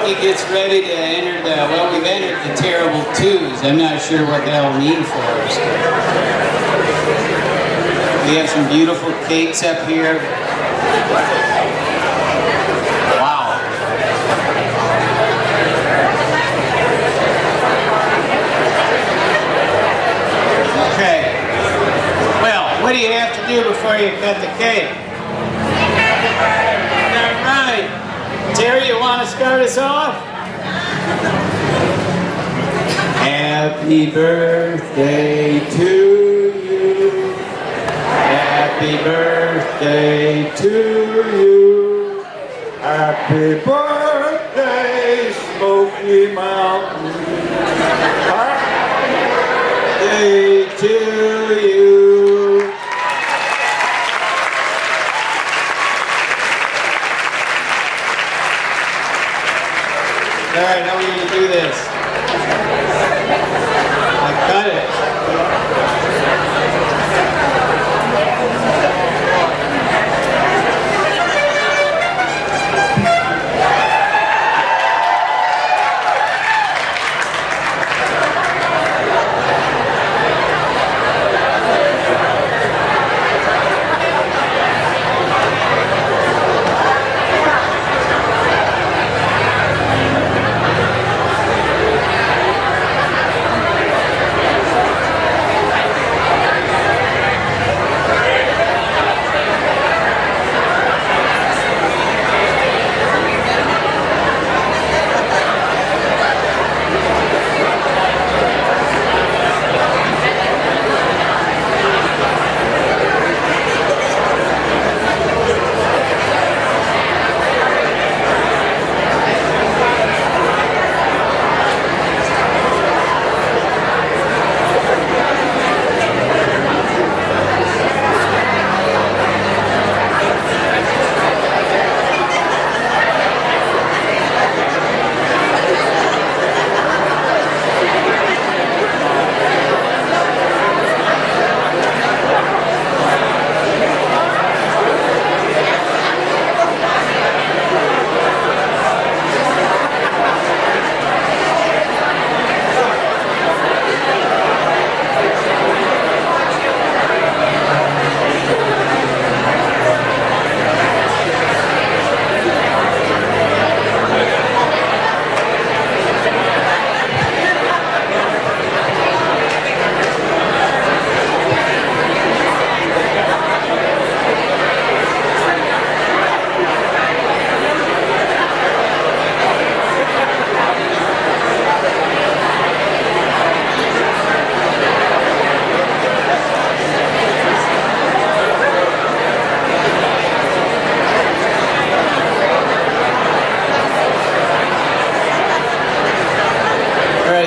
Smokey gets ready to enter the, well, we've entered the terrible twos. I'm not sure what that'll mean for us. We have some beautiful cakes up here. Wow. Okay. Well, what do you have to do before you cut the cake? All right. Terry, you want to start us off? Happy birthday to you. Happy birthday to you. Happy birthday, Smoky Mountain. Happy birthday to you. All right, how are we going to do this? I got it.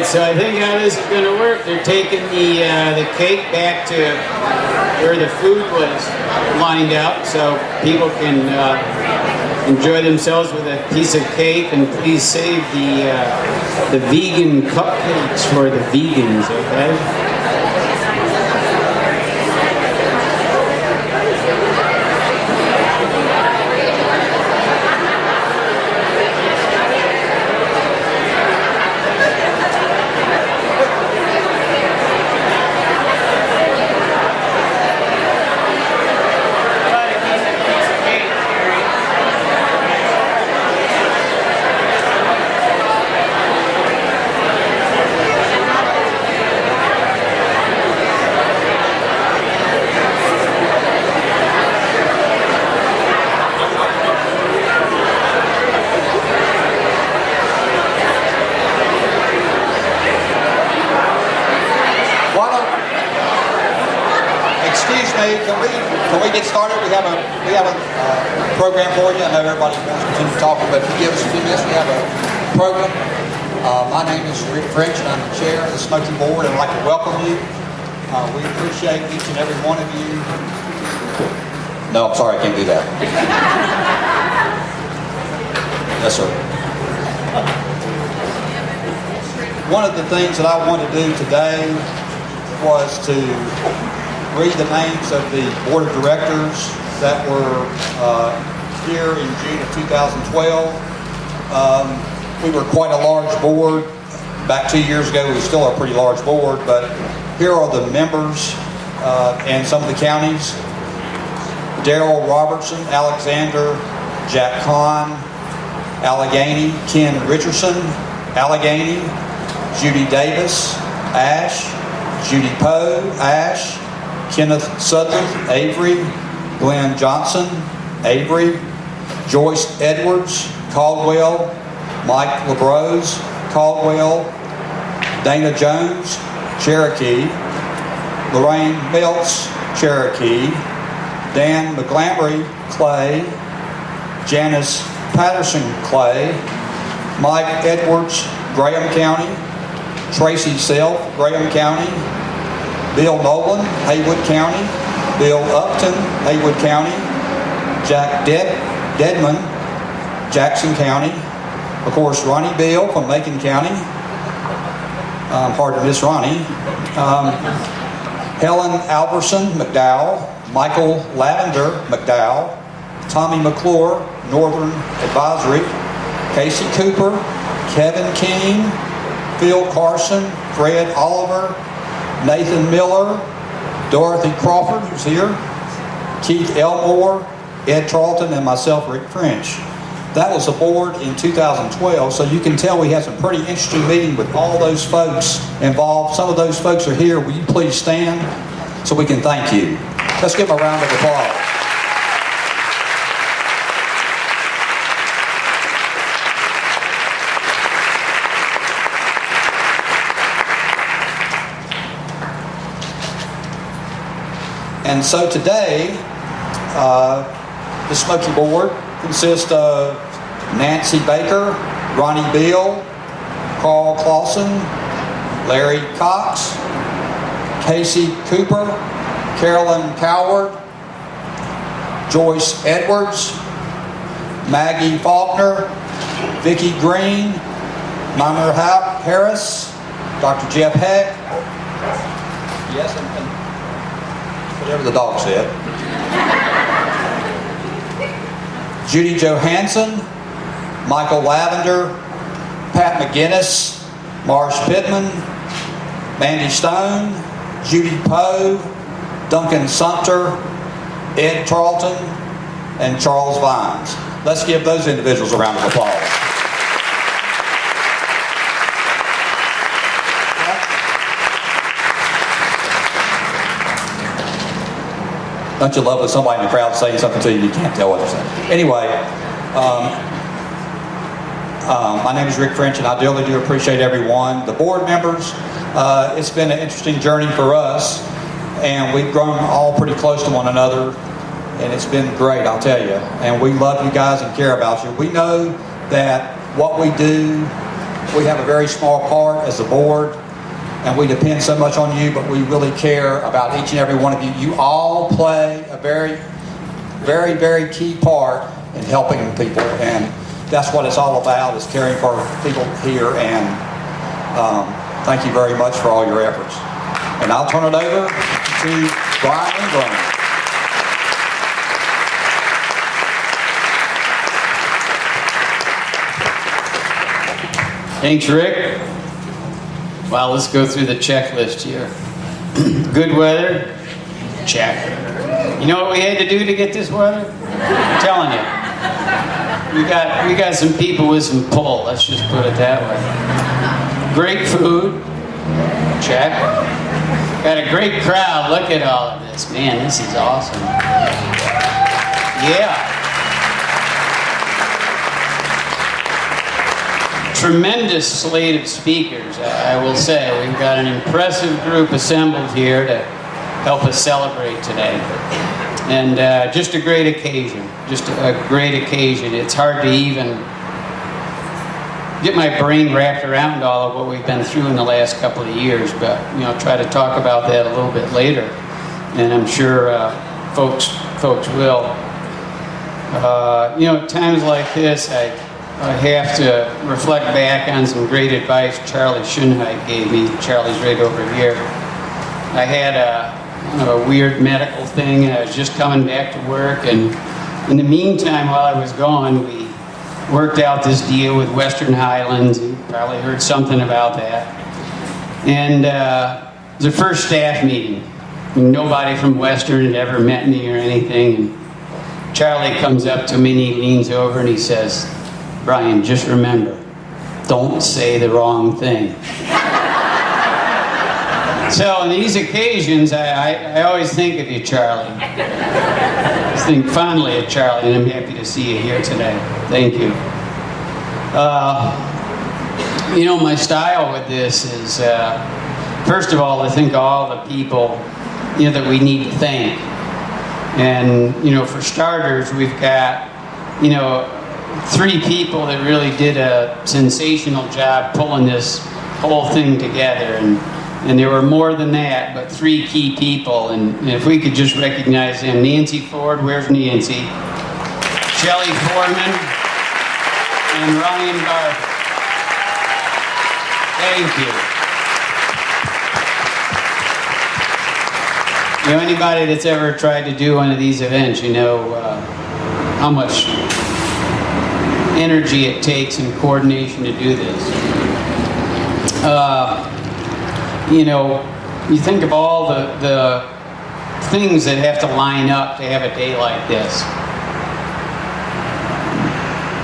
So I think how this is going to work, they're taking the cake back to where the food was lined up so people can enjoy themselves with a piece of cake, and please save the vegan cupcakes for the vegans, okay? Can we get started? We have a program for you. I know everybody wants to continue talking, but if you give us a few minutes, we have a program. My name is Rick French, and I'm the chair of the Smoky Board, and I'd like to welcome you. We appreciate each and every one of you. No, I'm sorry, I can't do that. Yes, sir. One of the things that I wanted to do today was to read the names of the board of directors that were here in June of 2012. we were quite a large board. Back 2 years ago, we still are a pretty large board, but here are the members and some of the counties. Daryl Robertson, Alexander, Jack Kahn, Allegheny, Ken Richardson, Allegheny, Judy Davis, Ash, Judy Poe, Ash, Kenneth Sudleth, Avery, Glenn Johnson, Avery, Joyce Edwards, Caldwell, Mike LaBrose, Caldwell, Dana Jones, Cherokee, Lorraine Milts, Cherokee, Dan McGlamry, Clay, Janice Patterson, Clay, Mike Edwards, Graham County, Tracy Self, Graham County, Bill Nolan, Haywood County, Bill Upton, Haywood County, Jack Deadman, Jackson County, of course Ronnie Bill from Macon County, hard to miss Ronnie, Helen Alberson, McDowell, Michael Lavender, McDowell, Tommy McClure, Northern Advisory, Casey Cooper, Kevin King, Phil Carson, Fred Oliver, Nathan Miller, Dorothy Crawford, who's here, Keith Elmore, Ed Tarleton, and myself, Rick French. That was the board in 2012, so you can tell we had some pretty interesting meeting with all those folks involved. Some of those folks are here. Will you please stand so we can thank you? Let's give them a round of applause. And so today, the Smoky Board consists of Nancy Baker, Ronnie Beal, Carl Clausen, Larry Cox, Casey Cooper, Carolyn Coward, Joyce Edwards, Maggie Faulkner, Vicki Green, Minor Harris, Dr. Jeff Heck, yes, and whatever the dog said, Judy Johansson, Michael Lavender, Pat McGinnis, Marsh Pittman, Mandy Stone, Judy Poe, Duncan Sumter, Ed Tarleton, and Charles Vines. Let's give those individuals a round of applause. Don't you love when somebody in the crowd saying something to you, you can't tell what they're saying. Anyway, my name is Rick French, and I dearly do appreciate everyone. The board members, it's been an interesting journey for us, and we've grown all pretty close to one another, and it's been great, I'll tell you. And we love you guys and care about you. We know that what we do, we have a very small part as a board, and we depend so much on you, but we really care about each and every one of you. You all play a very, very, very key part in helping people, and that's what it's all about, is caring for people here, and thank you very much for all your efforts. And I'll turn it over to Brian Ingram. Thanks, Rick. Well, let's go through the checklist here. Good weather, check. You know what we had to do to get this weather? I'm telling you. We got some people with some pull, let's just put it that way. Great food, check. Got a great crowd, look at all of this. Man, this is awesome. Yeah. Tremendous slate of speakers, I will say. We've got an impressive group assembled here to help us celebrate today. And just a great occasion, It's hard to even get my brain wrapped around all of what we've been through in the last couple of years, but try to talk about that a little bit later, and I'm sure folks will. At times like this, I have to reflect back on some great advice Charlie Schunheit gave me. Charlie's right over here. I had a weird medical thing, and I was just coming back to work, and in the meantime, while I was gone, we worked out this deal with Western Highlands. You probably heard something about that. And it was the first staff meeting. Nobody from Western had ever met me or anything. And Charlie comes up to me and he leans over and he says, "Brian, just remember, don't say the wrong thing." So on these occasions, I always think of you, Charlie. I think fondly of Charlie, and I'm happy to see you here today. Thank you. You know, my style with this is, first of all, I think all the people, you know, that we need to thank. And, you know, for starters, we've got, you know, 3 people that really did a sensational job pulling this whole thing together. And there were more than that, but 3 key people. And if we could just recognize them. Nancy Ford, where's Nancy? Shelley Foreman and Ryan Barber. Thank you. You know, anybody that's ever tried to do one of these events, you know how much energy it takes and coordination to do this. You know, you think of all the things that have to line up to have a day like this.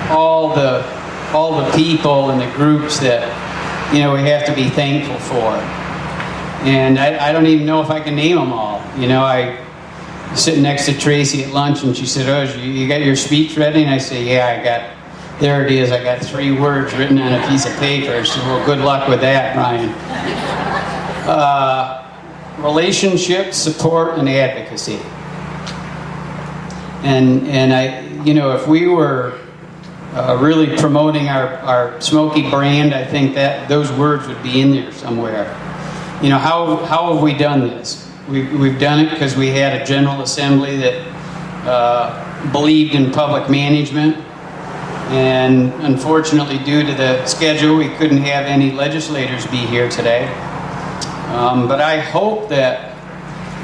All the people and the groups that, you know, we have to be thankful for. And I don't even know if I can name them all. You know, I was sitting next to Tracy at lunch and she said, "Oh, you got your speech ready?" And I say, "Yeah, there it is. I got 3 words written on a piece of paper." She said, "Well, good luck with that, Ryan." Relationships, support, and advocacy. And I, you know, if we were really promoting our Smoky brand, I think that those words would be in there somewhere. You know, how have we done this? We've done it because we had a General Assembly that believed in public management. And unfortunately, due to the schedule, we couldn't have any legislators be here today. But I hope that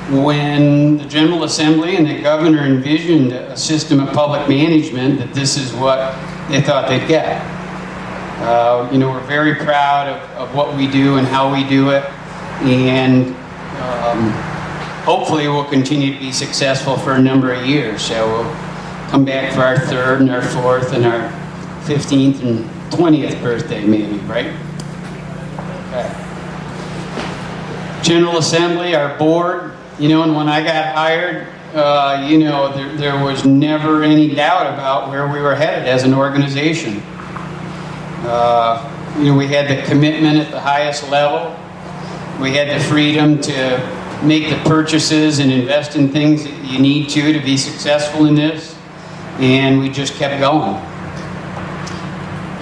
when the General Assembly and the governor envisioned a system of public management, that this is what they thought they'd get. You know, we're very proud of what we do and how we do it. And hopefully we'll continue to be successful for a number of years. So we'll come back for our 3rd and our 4th and our 15th and 20th birthday maybe, right? Okay. General Assembly, our board, you know, and when I got hired, you know, there was never any doubt about where we were headed as an organization. You know, we had the commitment at the highest level. We had the freedom to make the purchases and invest in things that you need to be successful in this. And we just kept going.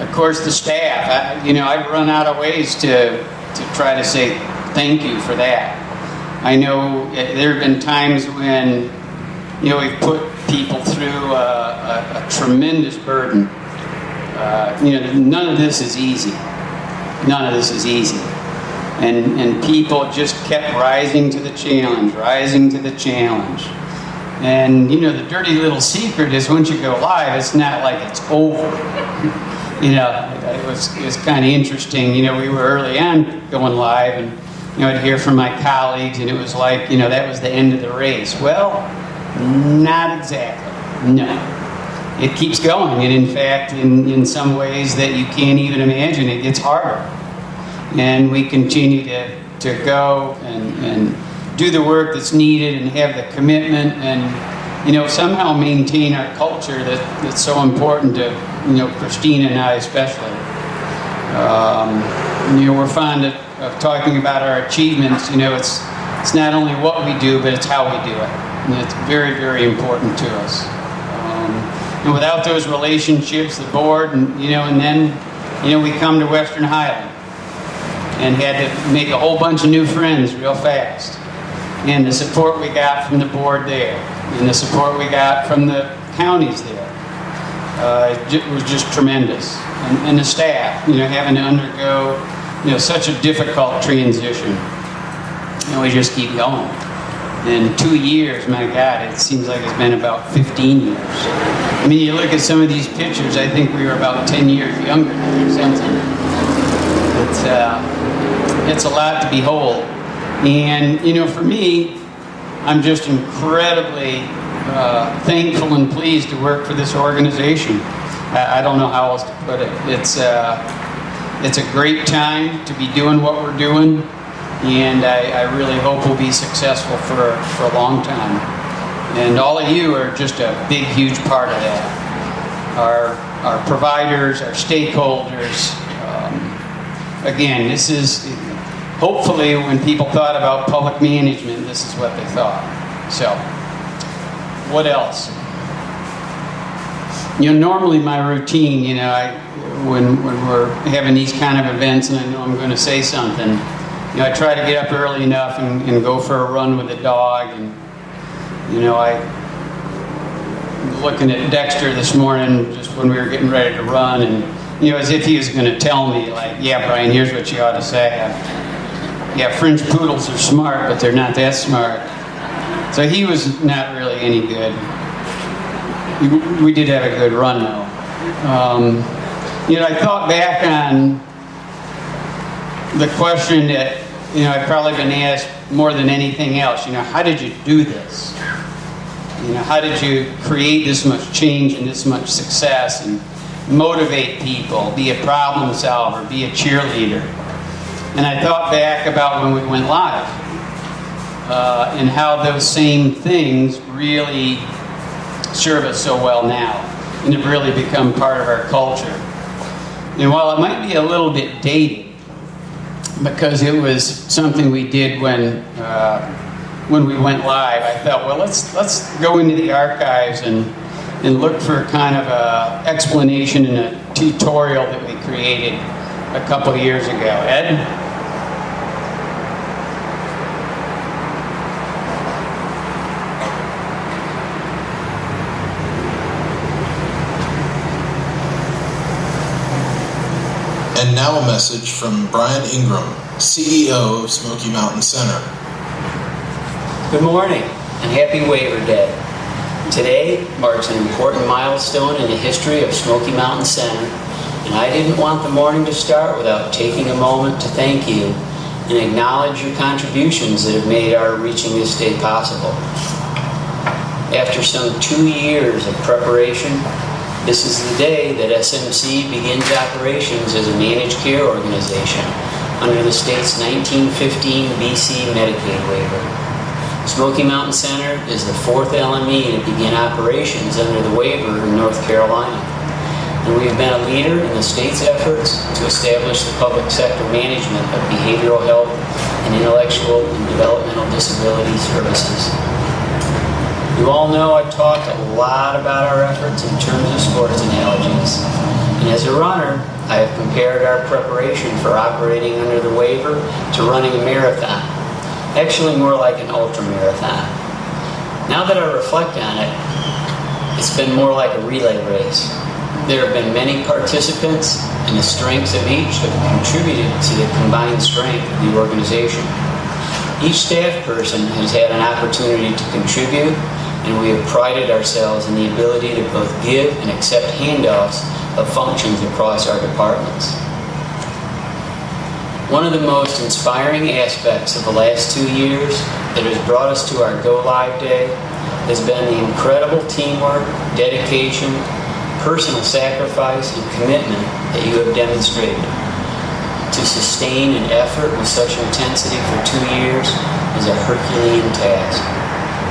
Of course, the staff, you know, I've run out of ways to try to say thank you for that. I know there have been times when, you know, we've put people through a tremendous burden. You know, none of this is easy. None of this is easy. And people just kept rising to the challenge, rising to the challenge. And, you know, the dirty little secret is once you go live, it's not like it's over. You know, it was kind of interesting. You know, we were early on going live, and, you know, I'd hear from my colleagues, and it was like, you know, that was the end of the race. Well, not exactly. No. It keeps going, and in fact, in some ways that you can't even imagine, it gets harder. And we continue to go and do the work that's needed and have the commitment and, you know, somehow maintain our culture that's so important to, you know, Christina and I especially. You know, we're fond of talking about our achievements. You know, it's not only what we do, but it's how we do it. And it's very, very important to us. And without those relationships, the board, and, you know, and then, you know, we come to Western Highland and had to make a whole bunch of new friends real fast. And the support we got from the board there, and the support we got from the counties there, it was just tremendous. And the staff, you know, having to undergo, you know, such a difficult transition. And we just keep going. in 2 years, my God, it seems like it's been about 15 years. I mean, you look at some of these pictures, I think we were about 10 years younger or something. It's a lot to behold. And, you know, for me, I'm just incredibly thankful and pleased to work for this organization. I don't know how else to put it. It's a great time to be doing what we're doing, and I really hope we'll be successful for a long time. And all of you are just a big, huge part of that. Our providers, our stakeholders. Again, this is, hopefully when people thought about public management, this is what they thought. So, what else? You know, normally my routine, you know, when we're having these kind of events and I know I'm going to say something, you know, I try to get up early enough and go for a run with the dog. And, you know, I was looking at Dexter this morning just when we were getting ready to run, and, you know, as if he was going to tell me, like, yeah, Brian, here's what you ought to say. Yeah, French poodles are smart, but they're not that smart. So he was not really any good. We did have a good run, though. You know, I thought back on the question that, you know, I've probably been asked more than anything else. You know, how did you do this? You know, how did you create this much change and this much success and motivate people, be a problem solver, be a cheerleader? And I thought back about when we went live and how those same things really serve us so well now and have really become part of our culture. And while it might be a little bit dated, because it was something we did when we went live, I thought, well, let's go into the archives and look for kind of a explanation and a tutorial that we created a couple of years ago. Ed? And now a message from Brian Ingram, CEO of Smoky Mountain Center. Good morning and happy Waiver Day. Today marks an important milestone in the history of Smoky Mountain Center, and I didn't want the morning to start without taking a moment to thank you and acknowledge your contributions that have made our reaching this day possible. After some 2 years of preparation, this is the day that SMC begins operations as a managed care organization under the state's 1915 N.C Medicaid waiver. Smoky Mountain Center is the 4th LME to begin operations under the waiver in North Carolina. And we have been a leader in the state's efforts to establish the public sector management of behavioral health and intellectual and developmental disability services. You all know I've talked a lot about our efforts in terms of sports analogies. And as a runner, I have compared our preparation for operating under the waiver to running a marathon. Actually more like an ultra-marathon. Now that I reflect on it, it's been more like a relay race. There have been many participants, and the strengths of each have contributed to the combined strength of the organization. Each staff person has had an opportunity to contribute, and we have prided ourselves in the ability to both give and accept handoffs of functions across our departments. One of the most inspiring aspects of the last 2 years that has brought us to our Go Live Day has been the incredible teamwork, dedication, personal sacrifice, and commitment that you have demonstrated. To sustain an effort with such intensity for 2 years is a Herculean task.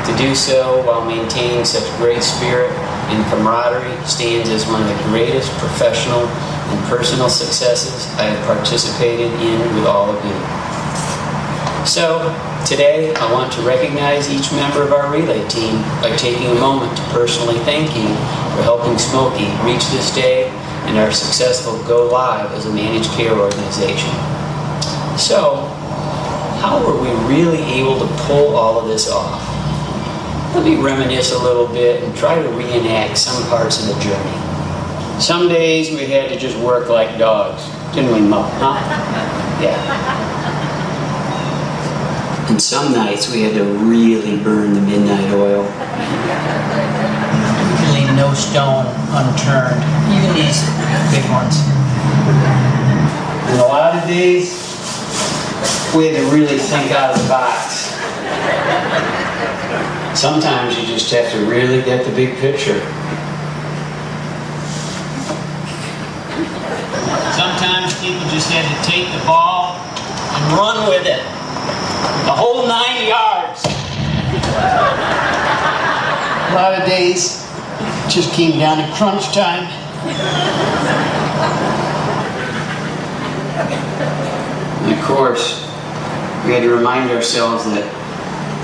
To do so while maintaining such great spirit and camaraderie stands as one of the greatest professional and personal successes I have participated in with all of you. So, today I want to recognize each member of our relay team by taking a moment to personally thank you for helping Smoky reach this day and our successful Go Live as a managed care organization. So, how were we really able to pull all of this off? Let me reminisce a little bit and try to reenact some parts of the journey. Some days we had to just work like dogs, didn't we, Mo? Huh? Yeah. And some nights we had to really burn the midnight oil. Leave no stone unturned, even these big ones. And a lot of days, we had to really think out of the box. Sometimes you just have to really get the big picture. Sometimes people just had to take the ball and run with it. The whole 9 yards. A lot of days just came down to crunch time. And of course, we had to remind ourselves that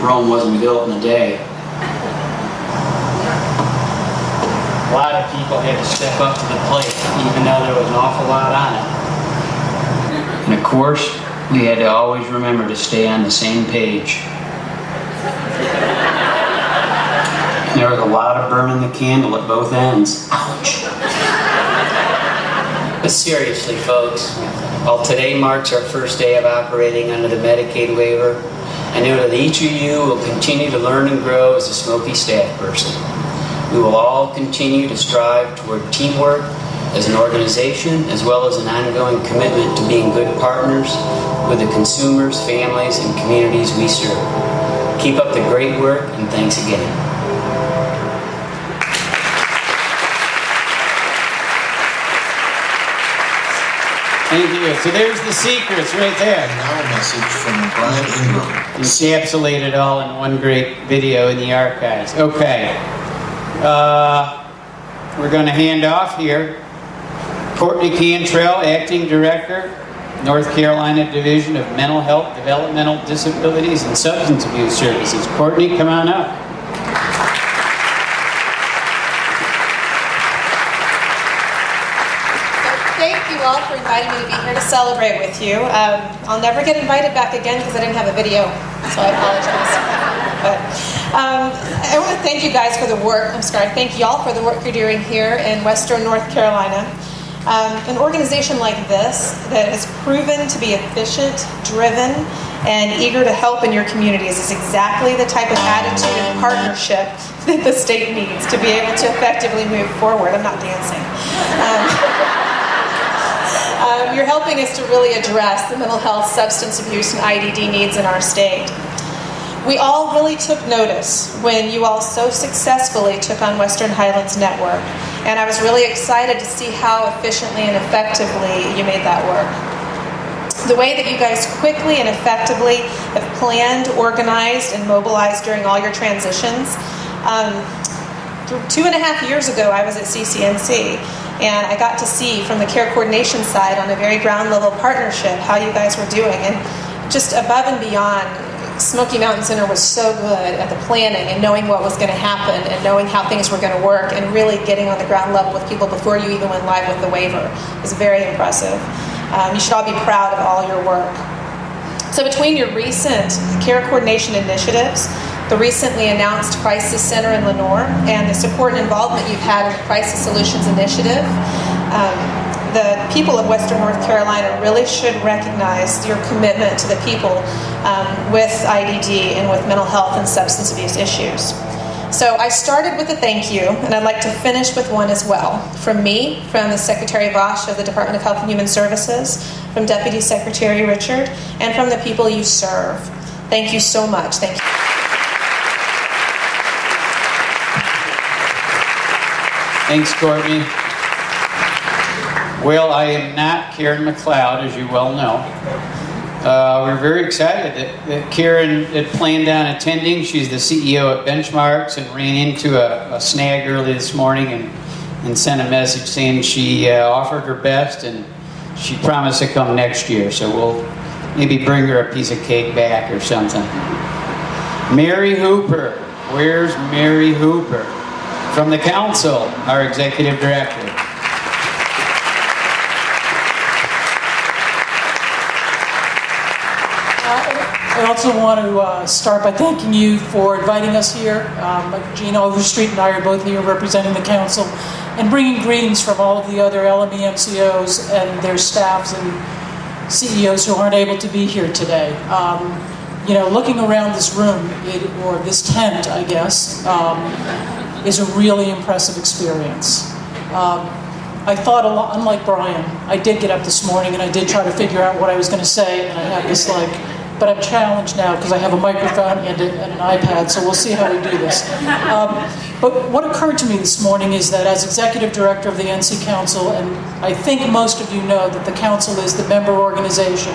Rome wasn't built in a day. A lot of people had to step up to the plate, even though there was an awful lot on it. And of course, we had to always remember to stay on the same page. And there was a lot of burning the candle at both ends. Ouch! But seriously, folks, while today marks our first day of operating under the Medicaid waiver, I know that each of you will continue to learn and grow as a Smoky staff person. We will all continue to strive toward teamwork as an organization, as well as an ongoing commitment to being good partners with the consumers, families, and communities we serve. Keep up the great work, and thanks again. Thank you. So there's the secrets right there. And now a message from Brian Ingram. Encapsulated all in one great video in the archives. Okay. We're going to hand off here. Courtney Cantrell, Acting Director, North Carolina Division of Mental Health, Developmental Disabilities, and Substance Abuse Services. Courtney, come on up. Thank you all for inviting me to be here to celebrate with you. I'll never get invited back again because I didn't have a video, so I apologize. But I want to thank you guys for the work. Thank y'all for the work you're doing here in Western North Carolina. An organization like this that has proven to be efficient, driven, and eager to help in your communities is exactly the type of attitude and partnership that the state needs to be able to effectively move forward. I'm not dancing. You're helping us to really address the mental health, substance abuse, and IDD needs in our state. We all really took notice when you all so successfully took on Western Highlands Network, and I was really excited to see how efficiently and effectively you made that work. The way that you guys quickly and effectively have planned, organized, and mobilized during all your transitions. 2.5 years ago, I was at CCNC, and I got to see from the care coordination side on a very ground level partnership how you guys were doing, and just above and beyond. Smoky Mountain Center was so good at the planning and knowing what was going to happen and knowing how things were going to work and really getting on the ground level with people before you even went live with the waiver. It was very impressive. You should all be proud of all your work. So between your recent care coordination initiatives, the recently announced Crisis Center in Lenoir, and the support and involvement you've had in the Crisis Solutions Initiative, the people of Western North Carolina really should recognize your commitment to the people with IDD and with mental health and substance abuse issues. So I started with a thank you, and I'd like to finish with one as well. From me, from the Secretary Vosh of the Department of Health and Human Services, from Deputy Secretary Richard, and from the people you serve. Thank you so much. Thank you. Thanks, Courtney. Well, I am not Karen McLeod, as you well know. We're very excited that Karen had planned on attending. She's the CEO at Benchmarks and ran into a snag early this morning and sent a message saying she offered her best and she promised to come next year. So we'll maybe bring her a piece of cake back or something. Mary Hooper. Where's Mary Hooper? From the council, our executive director. I also want to start by thanking you for inviting us here. Gina Overstreet and I are both here representing the council and bringing greetings from all of the other LME MCOs and their staffs and CEOs who aren't able to be here today. looking around this room, or this tent, I guess, is a really impressive experience. I thought a lot, unlike Brian, I did get up this morning and I did try to figure out what I was going to say, and I had this but I'm challenged now because I have a microphone and an iPad, so we'll see how we do this. But what occurred to me this morning is that as Executive Director of the NC Council, and I think most of you know that the Council is the member organization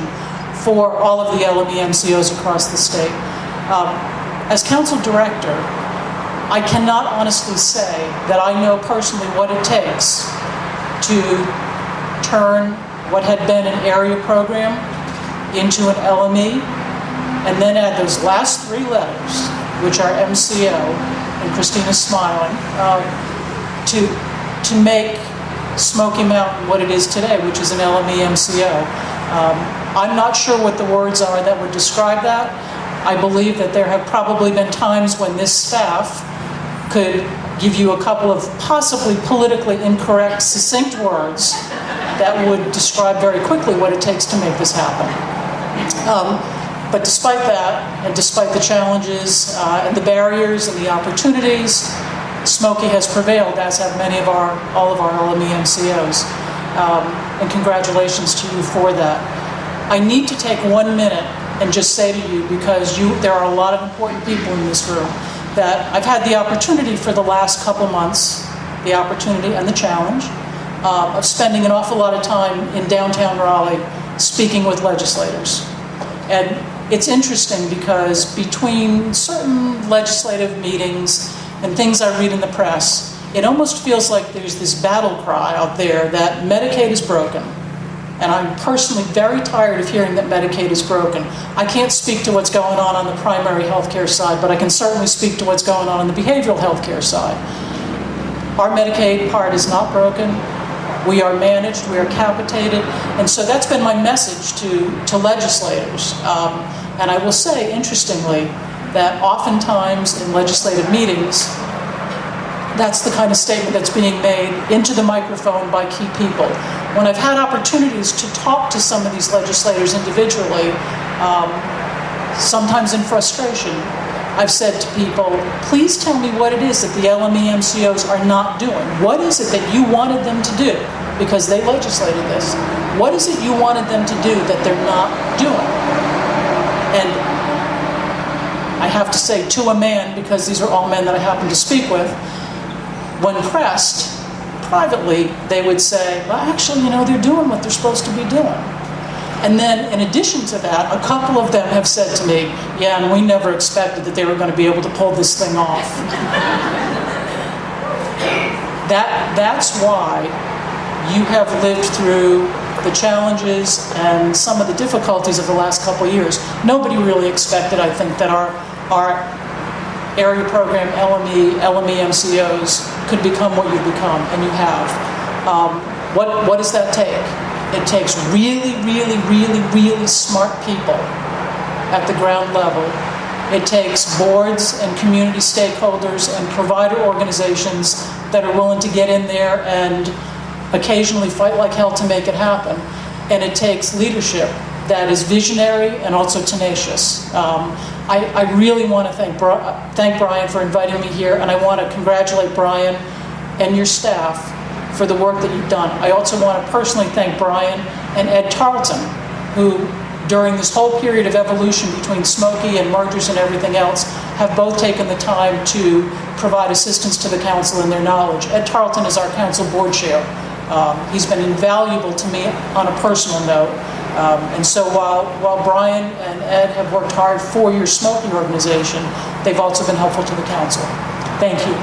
for all of the LME MCOs across the state. As Council Director, I cannot honestly say that I know personally what it takes to turn what had been an area program into an LME, and then add those last 3 letters, which are MCO, and Christina's smiling, to make Smoky Mountain what it is today, which is an LME MCO. I'm not sure what the words are that would describe that. I believe that there have probably been times when this staff could give you a couple of possibly politically incorrect, succinct words that would describe very quickly what it takes to make this happen. But despite that, and despite the challenges and the barriers and the opportunities, Smoky has prevailed, as have all of our LME MCOs. And congratulations to you for that. I need to take 1 minute and just say to you, because there are a lot of important people in this room, that I've had the opportunity for the last couple months, the opportunity and the challenge of spending an awful lot of time in downtown Raleigh speaking with legislators. And it's interesting because between certain legislative meetings and things I read in the press, it almost feels like there's this battle cry out there that Medicaid is broken. And I'm personally very tired of hearing that Medicaid is broken. I can't speak to what's going on the primary health care side, but I can certainly speak to what's going on the behavioral health care side. Our Medicaid part is not broken. We are managed, we are capitated, and so that's been my message to legislators. And I will say, interestingly, that oftentimes in legislative meetings, that's the kind of statement that's being made into the microphone by key people. When I've had opportunities to talk to some of these legislators individually, sometimes in frustration, I've said to people, please tell me what it is that the LME MCOs are not doing. What is it that you wanted them to do? Because they legislated this. What is it you wanted them to do that they're not doing? And I have to say to a man, because these are all men that I happen to speak with, when pressed privately, they would say, well, actually, they're doing what they're supposed to be doing. And then, in addition to that, a couple of them have said to me, yeah, and we never expected that they were going to be able to pull this thing off. That's why you have lived through the challenges and some of the difficulties of the last couple of years. Nobody really expected, I think, that our area program, LME MCOs could become what you've become, and you have. What does that take? It takes really, really, really, really smart people at the ground level. It takes boards and community stakeholders and provider organizations that are willing to get in there and occasionally fight like hell to make it happen. And it takes leadership that is visionary and also tenacious. I really want to thank Brian for inviting me here, and I want to congratulate Brian and your staff for the work that you've done. I also want to personally thank Brian and Ed Tarleton, who during this whole period of evolution between Smoky and mergers and everything else, have both taken the time to provide assistance to the council in their knowledge. Ed Tarleton is our council board chair. He's been invaluable to me on a personal note. And so while Brian and Ed have worked hard for your Smoky organization, they've also been helpful to the council. Thank you.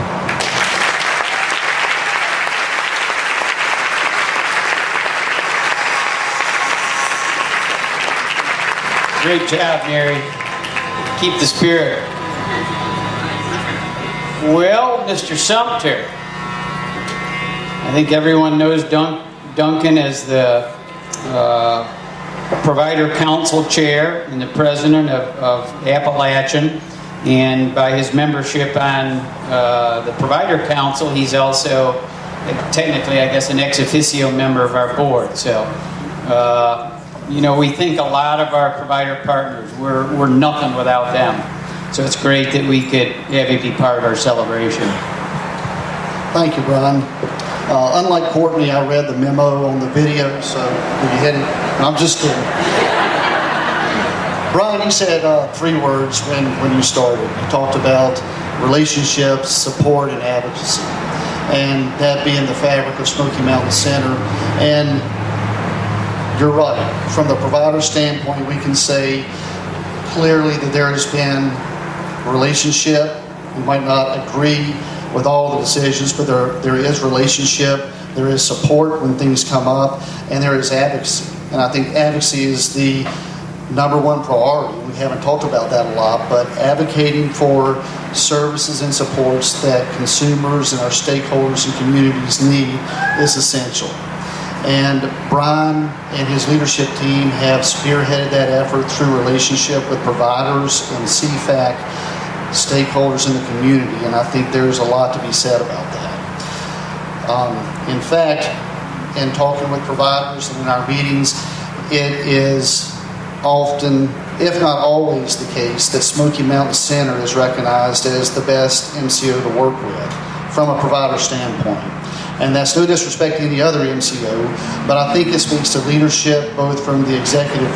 Great job, Mary. Keep the spirit. Well, Mr. Sumter, I think everyone knows Duncan as the Provider Council Chair and the President of Appalachian. And by his membership on the Provider Council, he's also technically, I guess, an ex officio member of our board. So you know, we think a lot of our provider partners. We're nothing without them. So it's great that we could have you be part of our celebration. Thank you, Brian. Unlike Courtney, I read the memo on the video, so if you hit it, I'm just kidding. Brian, you said 3 words when you started. You talked about relationships, support, and advocacy, and that being the fabric of Smoky Mountain Center. And you're right. From the provider standpoint, we can say clearly that there has been relationship. We might not agree with all the decisions, but there is relationship, there is support when things come up, and there is advocacy. And I think advocacy is the #1 priority. We haven't talked about that a lot, but advocating for services and supports that consumers and our stakeholders and communities need is essential. And Brian and his leadership team have spearheaded that effort through relationship with providers and CFAC stakeholders in the community, and I think there's a lot to be said about that. In fact, in talking with providers and in our meetings, it is often, if not always, the case that Smoky Mountain Center is recognized as the best MCO to work with from a provider standpoint. And that's no disrespect to any other MCO, but I think it speaks to leadership both from the executive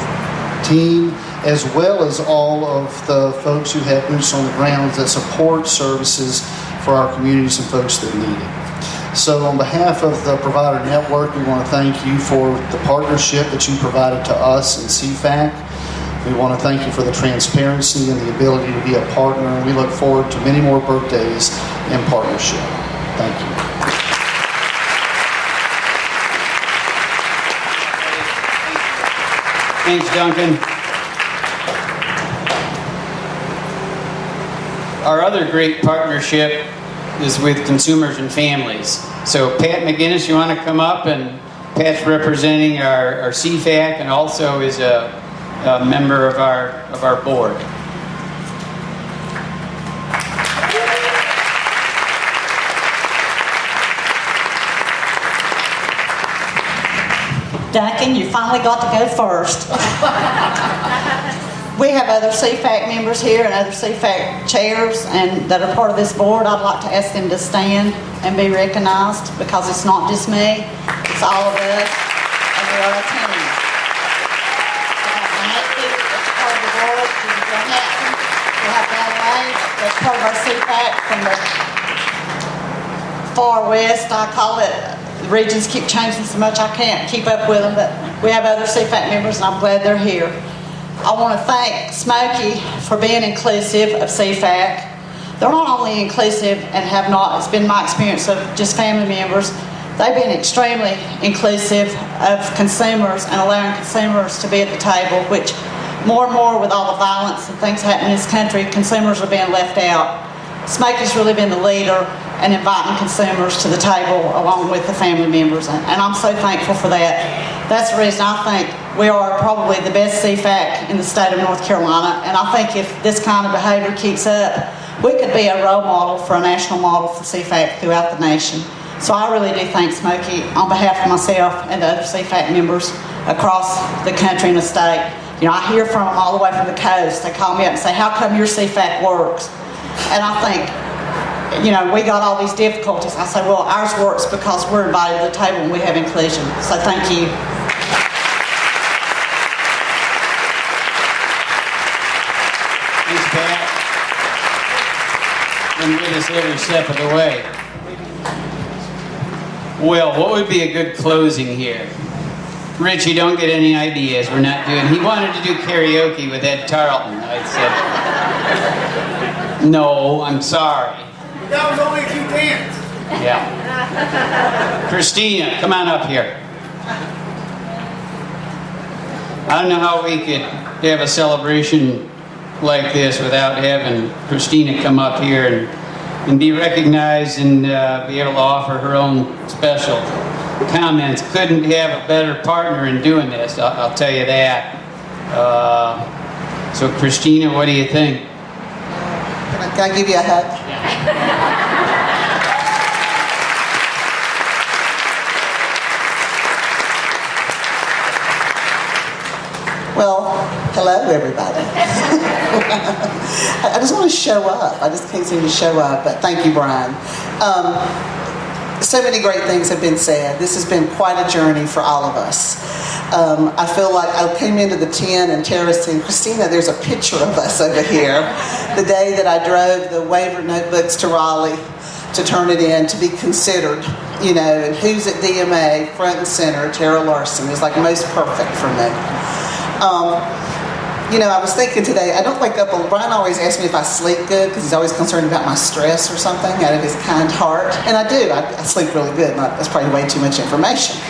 team as well as all of the folks who have boots on the ground that support services for our communities and folks that need it. So on behalf of the provider network, we want to thank you for the partnership that you provided to us in CFAC. We want to thank you for the transparency and the ability to be a partner, and we look forward to many more birthdays in partnership. Thank you. Thanks, Duncan. Our other great partnership is with consumers and families. So Pat McGinnis, you want to come up? And Pat's representing our CFAC and also is a member of our board. Duncan, you finally got to go first. We have other CFAC members here and other CFAC chairs and that are part of this board. I'd like to ask them to stand and be recognized because it's not just me, it's all of us, and we are a team. We have Nancy, that's part of the board, Judy Johansson. We have Dan Lane, that's part of our CFAC from the far west, I call it. The regions keep changing so much I can't keep up with them, but we have other CFAC members and I'm glad they're here. I want to thank Smoky for being inclusive of CFAC. They're not only inclusive and have not, it's been my experience of just family members, they've been extremely inclusive of consumers and allowing consumers to be at the table, which more and more with all the violence and things happening in this country, consumers are being left out. Smoky's really been the leader and inviting consumers to the table along with the family members, and I'm so thankful for that. That's the reason I think we are probably the best CFAC in the state of North Carolina, and I think if this kind of behavior keeps up, we could be a role model for a national model for CFAC throughout the nation. So I really do thank Smoky on behalf of myself and the other CFAC members across the country and the state. You know, I hear from them all the way from the coast. They call me up and say, how come your CFAC works? And I think, you know, we got all these difficulties. I say, well, ours works because we're invited to the table and we have inclusion. So thank you. Thanks, Pat. Been with us every step of the way. Well, what would be a good closing here? Rich, you don't get any ideas. We're not doing. He wanted to do karaoke with Ed Tarleton. I said, no, I'm sorry. That was only if you danced. Yeah. Christina, come on up here. I don't know how we could have a celebration like this without having Christina come up here and be recognized and be able to offer her own special comments. Couldn't have a better partner in doing this, I'll tell you that. So Christina, what do you think? Can I give you a hug? Well, hello everybody. I just want to show up. I just can't seem to show up, but thank you, Brian. So many great things have been said. This has been quite a journey for all of us. I feel like I came into the tent and Tara said, Christina, there's a picture of us over here. The day that I drove the waiver notebooks to Raleigh to turn it in to be considered, you know, and who's at DMA, front and center, Tara Larson. It was like most perfect for me. You know, I was thinking today, I don't wake up, Brian always asks me if I sleep good because he's always concerned about my stress or something out of his kind heart. And I do, I sleep really good. That's probably way too much information.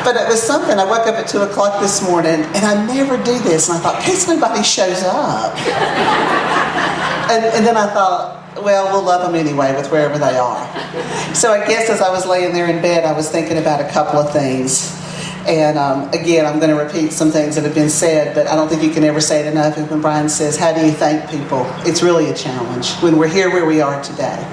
But it was something, I woke up at 2 o'clock this morning and I never do this. And I thought, in case nobody shows up. And then I thought, well, we'll love them anyway with wherever they are. So I guess as I was laying there in bed, I was thinking about a couple of things. And again, I'm going to repeat some things that have been said, but I don't think you can ever say it enough. And when Brian says, how do you thank people? It's really a challenge when we're here where we are today.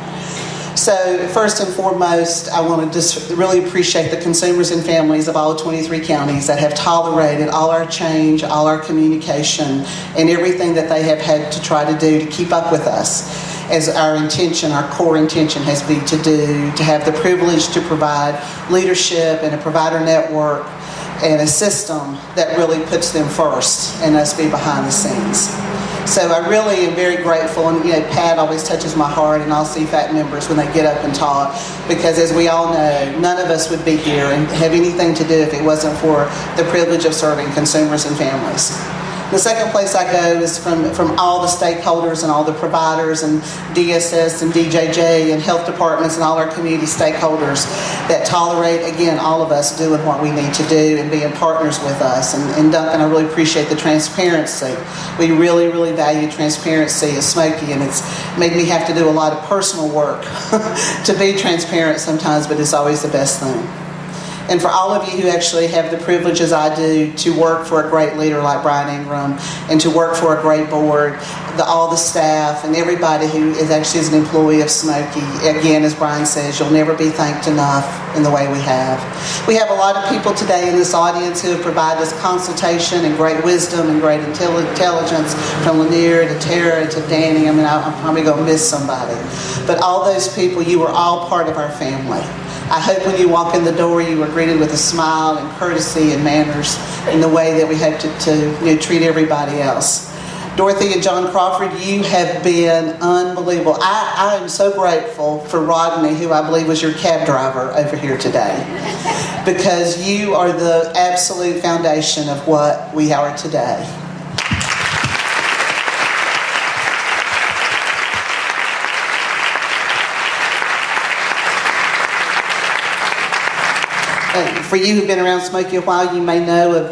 So first and foremost, I want to just really appreciate the consumers and families of all 23 counties that have tolerated all our change, all our communication, and everything that they have had to try to do to keep up with us. As our intention, our core intention has been to have the privilege to provide leadership and a provider network and a system that really puts them first and us be behind the scenes. So I really am very grateful, and you know, Pat always touches my heart and all CFAC members when they get up and talk, because as we all know, none of us would be here and have anything to do if it wasn't for the privilege of serving consumers and families. The second place I go is from all the stakeholders and all the providers and DSS and DJJ and health departments and all our community stakeholders that tolerate, again, all of us doing what we need to do and being partners with us. And Duncan, I really appreciate the transparency. We really, really value transparency at Smoky, and it's made me have to do a lot of personal work to be transparent sometimes, but it's always the best thing. And for all of you who actually have the privilege, as I do, to work for a great leader like Brian Ingram and to work for a great board, all the staff and everybody who is actually an employee of Smoky, again, as Brian says, you'll never be thanked enough in the way we have. We have a lot of people today in this audience who have provided us consultation and great wisdom and great intelligence, from Lanier to Tara to Danny. I mean, I'm probably going to miss somebody. But all those people, you are all part of our family. I hope when you walk in the door, you are greeted with a smile and courtesy and manners in the way that we hope to treat everybody else. Dorothy and John Crawford, you have been unbelievable. I am so grateful for Rodney, who I believe was your cab driver over here today, because you are the absolute foundation of what we are today. For you who've been around Smoky a while, you may know of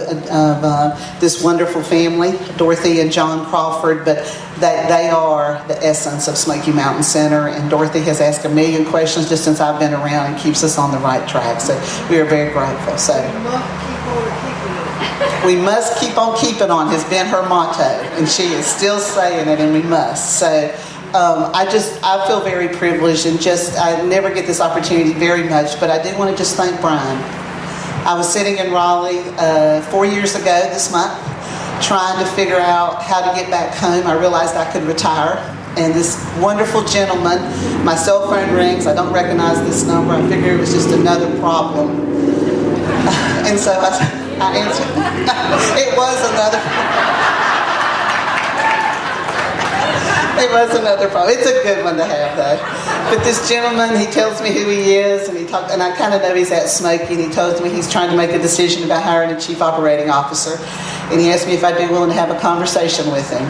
this wonderful family, Dorothy and John Crawford, but they are the essence of Smoky Mountain Center, and Dorothy has asked a million questions just since I've been around and keeps us on the right track, so we are very grateful. So we must keep on keeping on has been her motto, and she is still saying it, and we must. So I feel very privileged, and I never get this opportunity very much, but I do want to just thank Brian. I was sitting in Raleigh 4 years ago this month, trying to figure out how to get back home. I realized I could retire, and this wonderful gentleman, my cell phone rings, I don't recognize this number, I figured it was just another problem. And so I answered. It was another problem. It's a good one to have, though. But this gentleman, he tells me who he is, and I kind of know he's at Smoky, and he tells me he's trying to make a decision about hiring a chief operating officer. And he asked me if I'd be willing to have a conversation with him.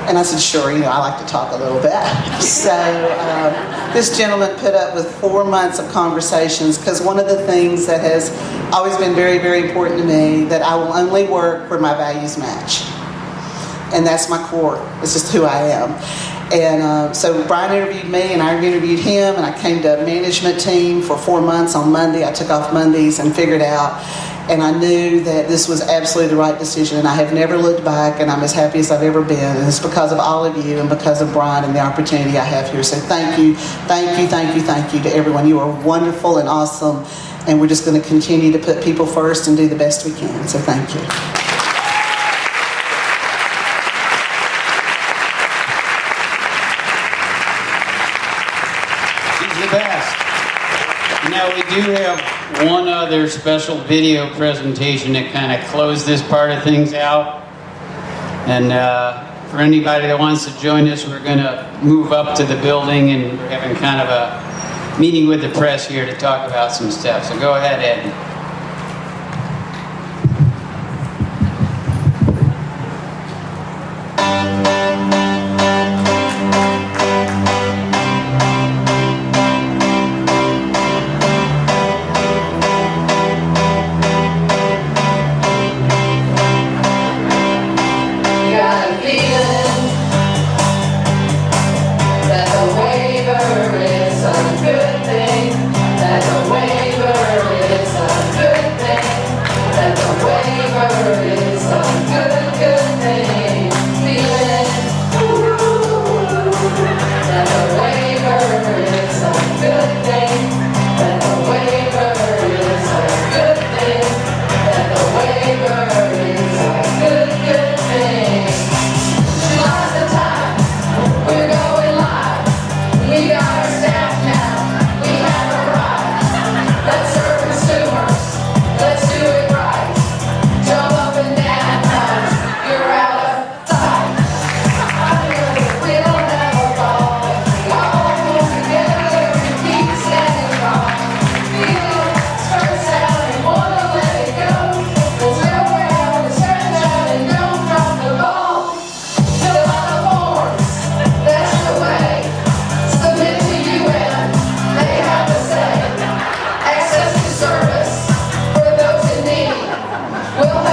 And I said, sure, I like to talk a little bit. So this gentleman put up with 4 months of conversations, because one of the things that has always been very, very important to me, that I will only work where my values match. And that's my core. It's just who I am. And so Brian interviewed me, and I interviewed him, and I came to a management team for 4 months on Monday. I took off Mondays and figured out, and I knew that this was absolutely the right decision, and I have never looked back, and I'm as happy as I've ever been, and it's because of all of you and because of Brian and the opportunity I have here. So thank you to everyone. You are wonderful and awesome, and we're just going to continue to put people first and do the best we can. So thank you. She's the best. Now, we do have one other special video presentation to kind of close this part of things out. And for anybody that wants to join us, we're going to move up to the building, and we're having kind of a meeting with the press here to talk about some stuff. So go ahead, Ed. Got a feeling that the waiver is a good thing, that the waiver is a good thing, that the waiver is a good thing. Feeling that the waiver is a good thing, that the waiver is a good thing, that the waiver is a good thing. Now's the time, we're going live. We got our staff now, we have arrived. Let's serve consumers, let's do it right. Jump up and down, 'cause you're out of sight. We don't have a ball, we all pull together and keep standing strong. Feel it, starts out and wanna let it go. There's nowhere else to stretch out and don't drop the ball. Fill out the forms, that's the way. Submit to UN, they have to say. Access to service for those in need. We'll